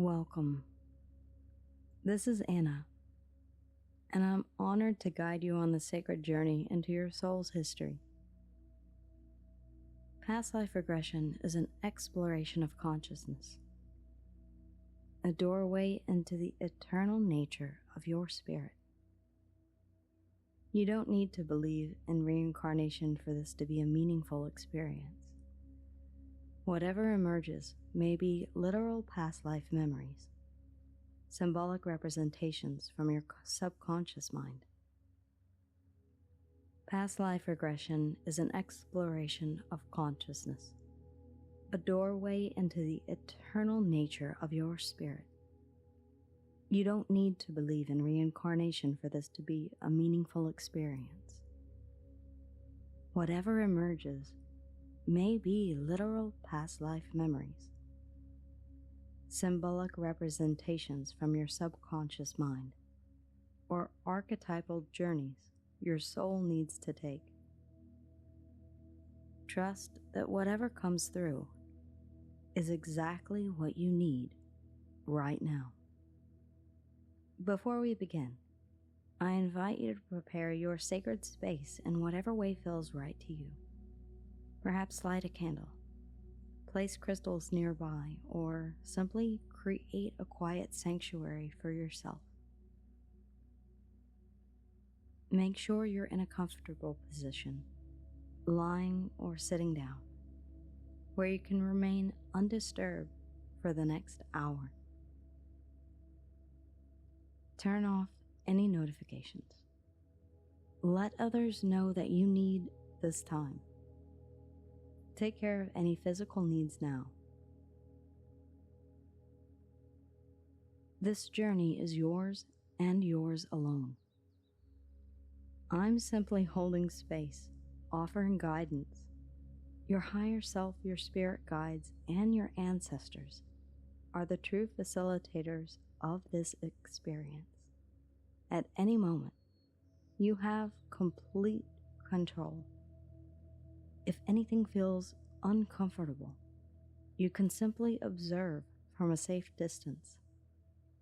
Welcome. This is Anna, and I'm honored to guide you on the sacred journey into your soul's history. Past life regression is an exploration of consciousness, a doorway into the eternal nature of your spirit. You don't need to believe in reincarnation for this to be a meaningful experience. Whatever emerges may be literal past life memories, symbolic representations from your subconscious mind. Past life regression is an exploration of consciousness, a doorway into the eternal nature of your spirit. You don't need to believe in reincarnation for this to be a meaningful experience. Whatever emerges may be literal past life memories, symbolic representations from your subconscious mind, or archetypal journeys your soul needs to take. Trust that whatever comes through is exactly what you need right now. Before we begin, I invite you to prepare your sacred space in whatever way feels right to you. Perhaps light a candle, place crystals nearby, or simply create a quiet sanctuary for yourself. Make sure you're in a comfortable position, lying or sitting down, where you can remain undisturbed for the next hour. Turn off any notifications. Let others know that you need this time. Take care of any physical needs now. This journey is yours and yours alone. I'm simply holding space, offering guidance. Your higher self, your spirit guides, and your ancestors are the true facilitators of this experience. At any moment, you have complete control. If anything feels uncomfortable, you can simply observe from a safe distance,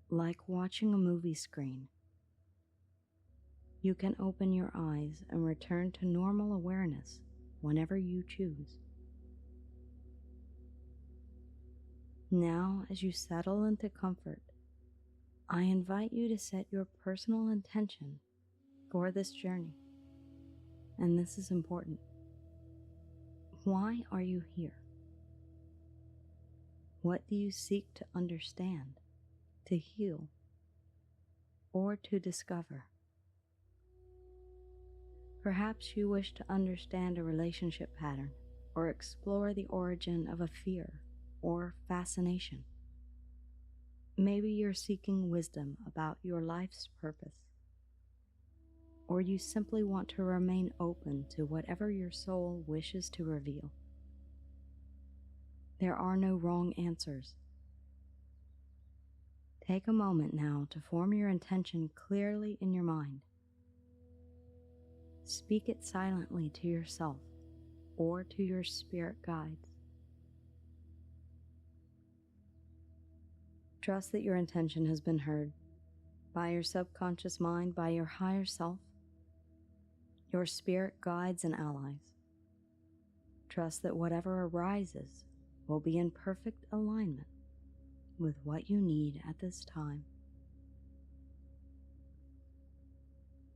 like watching a movie screen. You can open your eyes and return to normal awareness whenever you choose. Now, as you settle into comfort, I invite you to set your personal intention for this journey. And this is important. Why are you here? What do you seek to understand, to heal, or to discover? Perhaps you wish to understand a relationship pattern or explore the origin of a fear or fascination. Maybe you're seeking wisdom about your life's purpose, or you simply want to remain open to whatever your soul wishes to reveal. There are no wrong answers. Take a moment now to form your intention clearly in your mind. Speak it silently to yourself or to your spirit guides. Trust that your intention has been heard by your subconscious mind, by your higher self, your spirit guides and allies. Trust that whatever arises will be in perfect alignment with what you need at this time.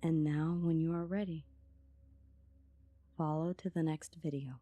And now, when you are ready, follow to the next video.